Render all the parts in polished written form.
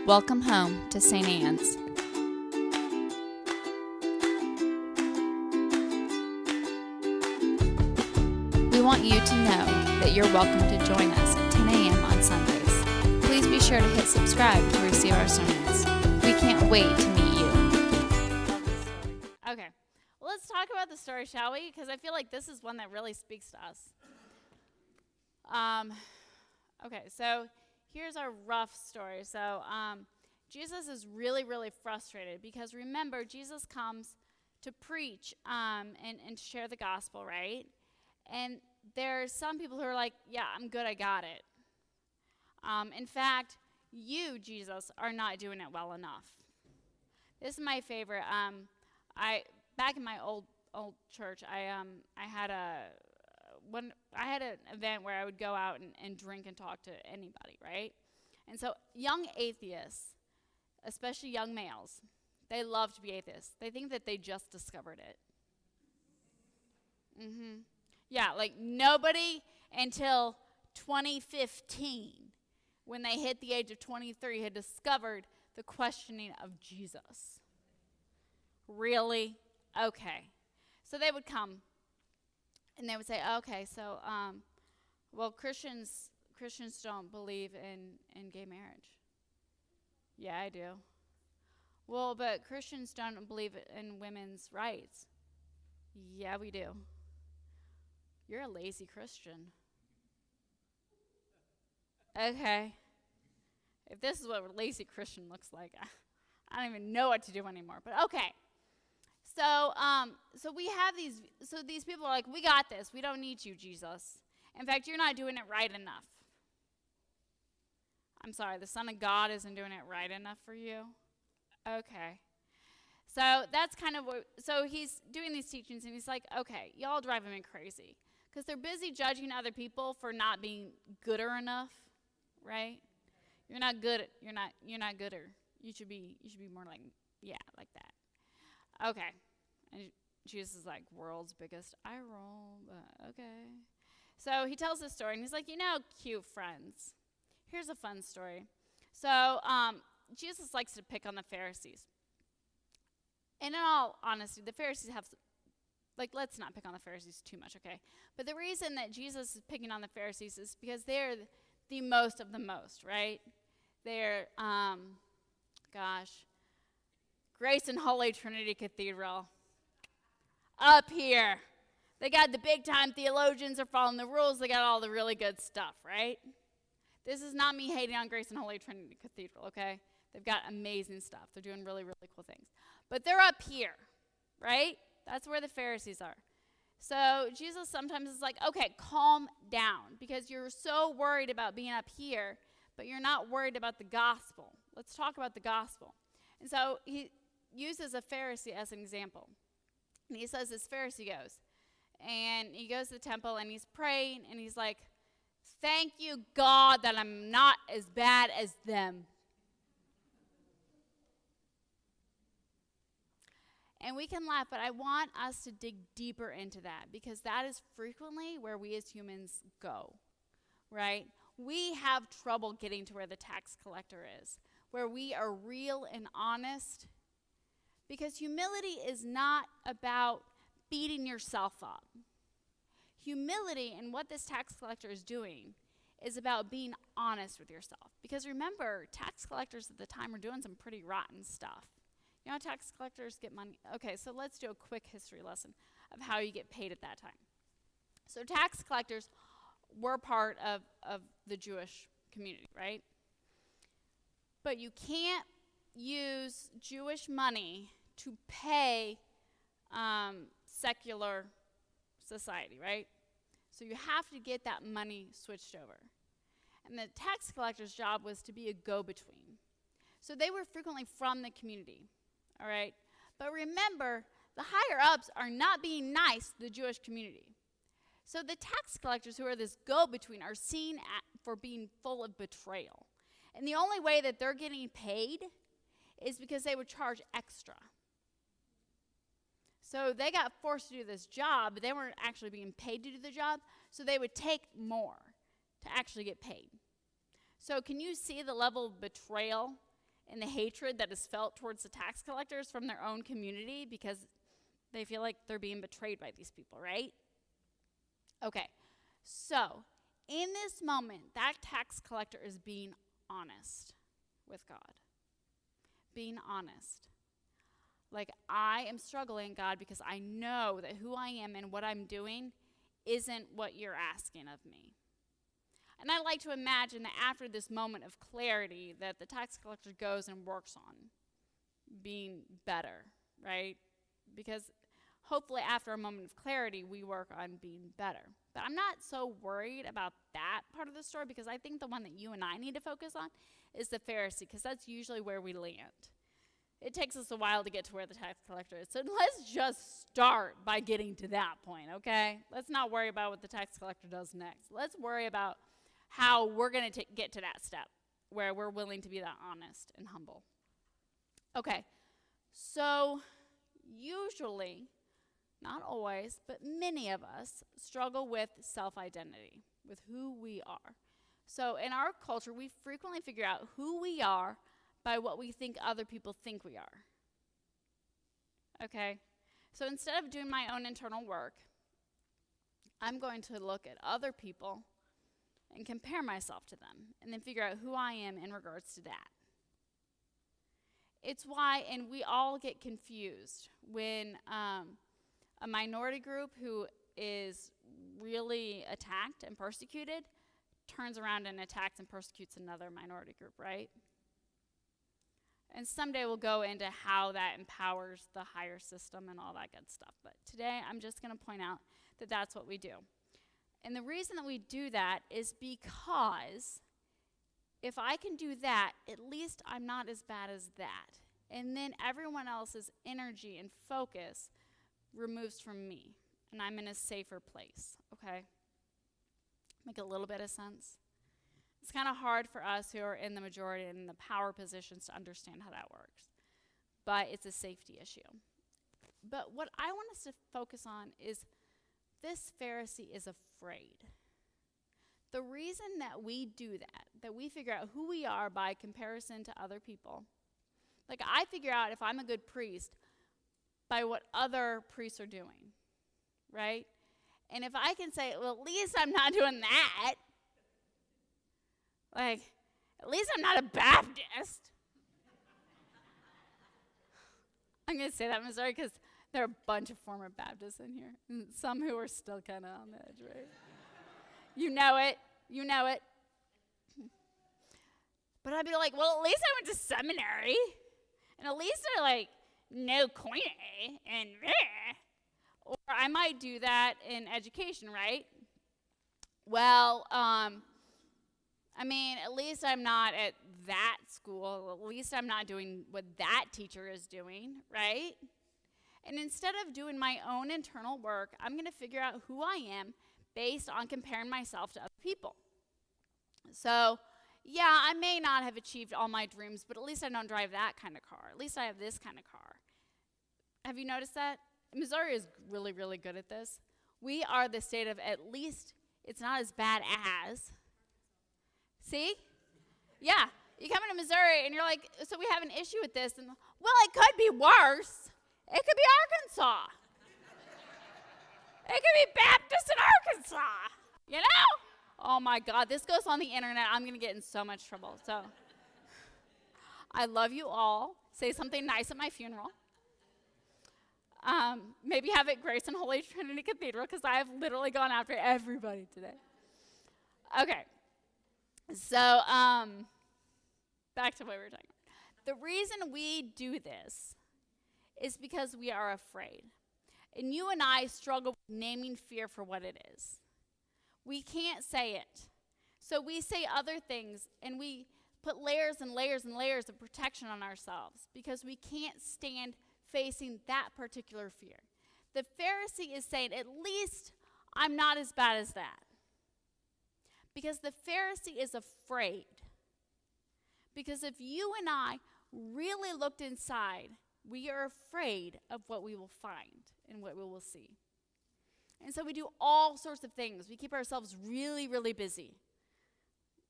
Welcome home to St. Anne's. We want you to know that you're welcome to join us at 10 a.m. on Sundays. Please be sure to hit subscribe to receive our sermons. We can't wait to meet you. Okay, well, let's talk about the story, shall we? Because I feel like this is one that really speaks to us. Okay, so here's our rough story. So Jesus is really, really frustrated because remember, Jesus comes to preach and to share the gospel, right? And there's some people who are like, yeah, I'm good, I got it. In fact, you, Jesus, are not doing it well enough. This is my favorite. Back in my old church, I had an event where I would go out and drink and talk to anybody, right? And so young atheists, especially young males, they love to be atheists. They think that they just discovered it. Yeah, like nobody until 2015, when they hit the age of 23, had discovered the questioning of Jesus. Really? Okay. So they would come and they would say, okay, so, well, Christians don't believe in gay marriage. Yeah, I do. Well, but Christians don't believe in women's rights. Yeah, we do. You're a lazy Christian. Okay. If this is what a lazy Christian looks like, I don't even know what to do anymore. But okay. So we have these people are like, we got this. We don't need you, Jesus. In fact, you're not doing it right enough. I'm sorry, the Son of God isn't doing it right enough for you? Okay. So that's kind of what, so he's doing these teachings and he's like, okay, y'all drive me crazy. Because they're busy judging other people for not being gooder enough, right? You're not good, you're not gooder. You should be more like, yeah, like that. Okay. And Jesus is like, world's biggest eye roll, but okay. So he tells this story, and he's like, cute friends. Here's a fun story. So Jesus likes to pick on the Pharisees. And in all honesty, the Pharisees have, let's not pick on the Pharisees too much, okay? But the reason that Jesus is picking on the Pharisees is because they're the most of the most, right? They're, Grace and Holy Trinity Cathedral. Up here. They got the big-time theologians are following the rules. They got all the really good stuff, right? This is not me hating on Grace and Holy Trinity Cathedral, okay? They've got amazing stuff. They're doing really, really cool things. But they're up here, right? That's where the Pharisees are. So Jesus sometimes is like, okay, calm down, because you're so worried about being up here, but you're not worried about the gospel. Let's talk about the gospel. And so he uses a Pharisee as an example. And he says this Pharisee goes, and he goes to the temple, and he's praying, and he's like, thank you, God, that I'm not as bad as them. And we can laugh, but I want us to dig deeper into that, because that is frequently where we as humans go, right? We have trouble getting to where the tax collector is, where we are real and honest, because humility is not about beating yourself up. Humility, and what this tax collector is doing, is about being honest with yourself. Because remember, tax collectors at the time were doing some pretty rotten stuff. You know how tax collectors get money? Okay, so let's do a quick history lesson of how you get paid at that time. So tax collectors were part of the Jewish community, right? But you can't use Jewish money to pay secular society, right? So you have to get that money switched over. And the tax collector's job was to be a go-between. So they were frequently from the community, all right? But remember, the higher-ups are not being nice to the Jewish community. So the tax collectors, who are this go-between, are seen for being full of betrayal. And the only way that they're getting paid is because they would charge extra. So they got forced to do this job, but they weren't actually being paid to do the job, so they would take more to actually get paid. So can you see the level of betrayal and the hatred that is felt towards the tax collectors from their own community because they feel like they're being betrayed by these people, right? Okay, so in this moment, that tax collector is being honest with God. Being honest. Like, I am struggling, God, because I know that who I am and what I'm doing isn't what you're asking of me. And I like to imagine that after this moment of clarity that the tax collector goes and works on being better, right? Because hopefully after a moment of clarity, we work on being better. But I'm not so worried about that part of the story because I think the one that you and I need to focus on is the Pharisee, because that's usually where we land. It takes us a while to get to where the tax collector is. So let's just start by getting to that point, okay? Let's not worry about what the tax collector does next. Let's worry about how we're going to get to that step where we're willing to be that honest and humble. Okay, so usually, not always, but many of us struggle with self-identity, with who we are. So in our culture, we frequently figure out who we are by what we think other people think we are. Okay? So instead of doing my own internal work, I'm going to look at other people and compare myself to them and then figure out who I am in regards to that. It's why, and we all get confused when a minority group who is really attacked and persecuted turns around and attacks and persecutes another minority group, right? And someday we'll go into how that empowers the higher system and all that good stuff. But today I'm just going to point out that that's what we do. And the reason that we do that is because if I can do that, at least I'm not as bad as that. And then everyone else's energy and focus removes from me. And I'm in a safer place, okay? Make a little bit of sense? It's kind of hard for us who are in the majority and in the power positions to understand how that works. But it's a safety issue. But what I want us to focus on is this Pharisee is afraid. The reason that we do that we figure out who we are by comparison to other people, like I figure out if I'm a good priest by what other priests are doing, right? And if I can say, well, at least I'm not doing that, like, at least I'm not a Baptist. I'm going to say that, Missouri, because there are a bunch of former Baptists in here, and some who are still kind of on the edge, right? You know it. You know it. But I'd be like, well, at least I went to seminary, and at least they're like, no koine, and Or I might do that in education, right? Well, I mean, at least I'm not at that school. At least I'm not doing what that teacher is doing, right? And instead of doing my own internal work, I'm going to figure out who I am based on comparing myself to other people. So, yeah, I may not have achieved all my dreams, but at least I don't drive that kind of car. At least I have this kind of car. Have you noticed that? Missouri is really, really good at this. We are the state of at least it's not as bad as. See? Yeah. You come into Missouri and you're like, so we have an issue with this. And, well, it could be worse. It could be Arkansas. It could be Baptist in Arkansas. You know? Oh, my God. This goes on the internet. I'm going to get in so much trouble. So I love you all. Say something nice at my funeral. Maybe have it Grace and Holy Trinity Cathedral because I have literally gone after everybody today. Okay. So, back to what we were talking about. The reason we do this is because we are afraid. And you and I struggle with naming fear for what it is. We can't say it. So we say other things, and we put layers and layers and layers of protection on ourselves because we can't stand facing that particular fear. The Pharisee is saying, at least I'm not as bad as that. Because the Pharisee is afraid. Because if you and I really looked inside, we are afraid of what we will find and what we will see. And so we do all sorts of things. We keep ourselves really, really busy.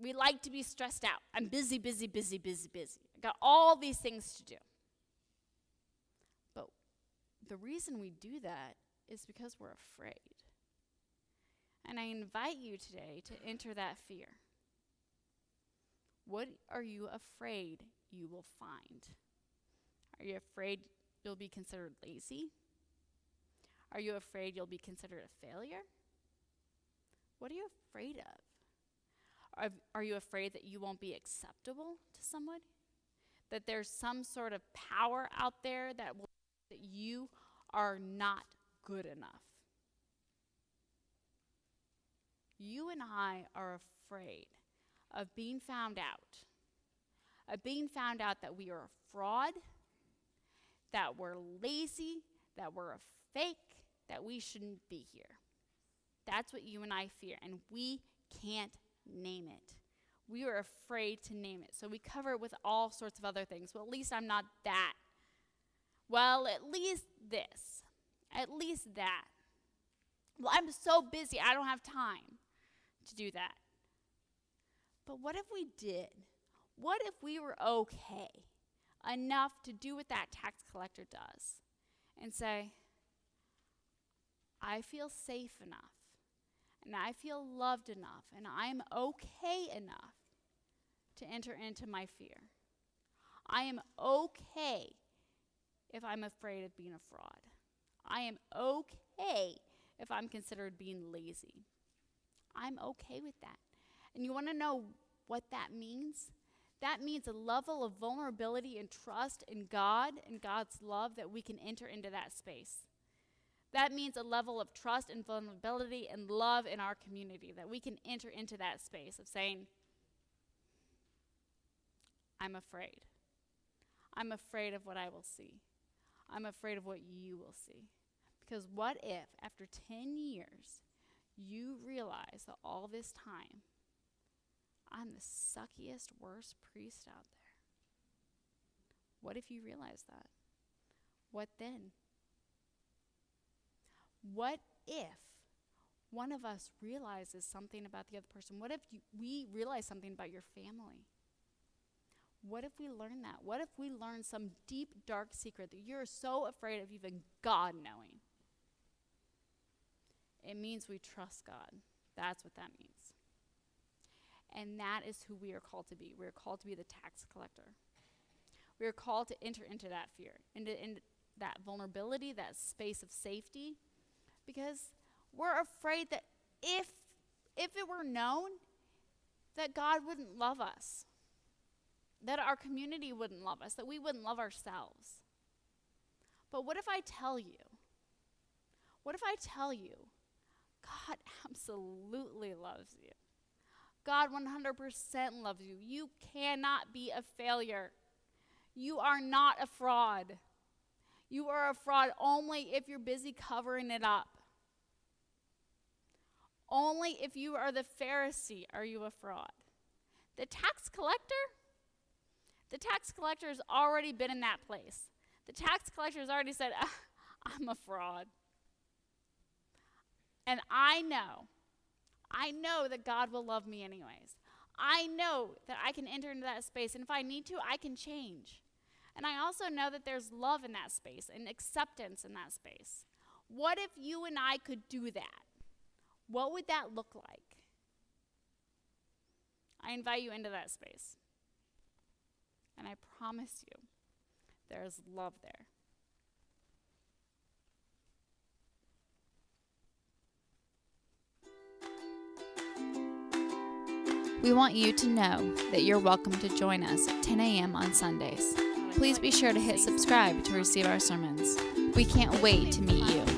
We like to be stressed out. I'm busy, busy, busy, busy, busy. I got all these things to do. But the reason we do that is because we're afraid. And I invite you today to enter that fear. What are you afraid you will find? Are you afraid you'll be considered lazy? Are you afraid you'll be considered a failure? What are you afraid of? Are you afraid that you won't be acceptable to someone? That there's some sort of power out there that you are not good enough? You and I are afraid of being found out. Of being found out that we are a fraud, that we're lazy, that we're a fake, that we shouldn't be here. That's what you and I fear, and we can't name it. We are afraid to name it, so we cover it with all sorts of other things. Well, at least I'm not that. Well, at least this. At least that. Well, I'm so busy, I don't have time to do that. But what if we did? What if we were okay enough to do what that tax collector does and say, I feel safe enough, and I feel loved enough, and I'm okay enough to enter into my fear. I am okay if I'm afraid of being a fraud. I am okay if I'm considered being lazy. I'm okay with that. And you want to know what that means? That means a level of vulnerability and trust in God and God's love that we can enter into that space. That means a level of trust and vulnerability and love in our community, that we can enter into that space of saying, I'm afraid. I'm afraid of what I will see. I'm afraid of what you will see. Because what if, after 10 years, you realize that all this time, I'm the suckiest, worst priest out there? What if you realize that? What then? What if one of us realizes something about the other person? What if we realize something about your family? What if we learn that? What if we learn some deep, dark secret that you're so afraid of even God knowing? It means we trust God. That's what that means. And that is who we are called to be. We are called to be the tax collector. We are called to enter into that fear, into that vulnerability, that space of safety, because we're afraid that if it were known, that God wouldn't love us, that our community wouldn't love us, that we wouldn't love ourselves. But what if I tell you? What if I tell you God absolutely loves you? God 100% loves you. You cannot be a failure. You are not a fraud. You are a fraud only if you're busy covering it up. Only if you are the Pharisee are you a fraud. The tax collector has already been in that place. The tax collector has already said, I'm a fraud. And I know that God will love me anyways. I know that I can enter into that space, and if I need to, I can change. And I also know that there's love in that space and acceptance in that space. What if you and I could do that? What would that look like? I invite you into that space. And I promise you, there's love there. We want you to know that you're welcome to join us at 10 a.m. on Sundays. Please be sure to hit subscribe to receive our sermons. We can't wait to meet you.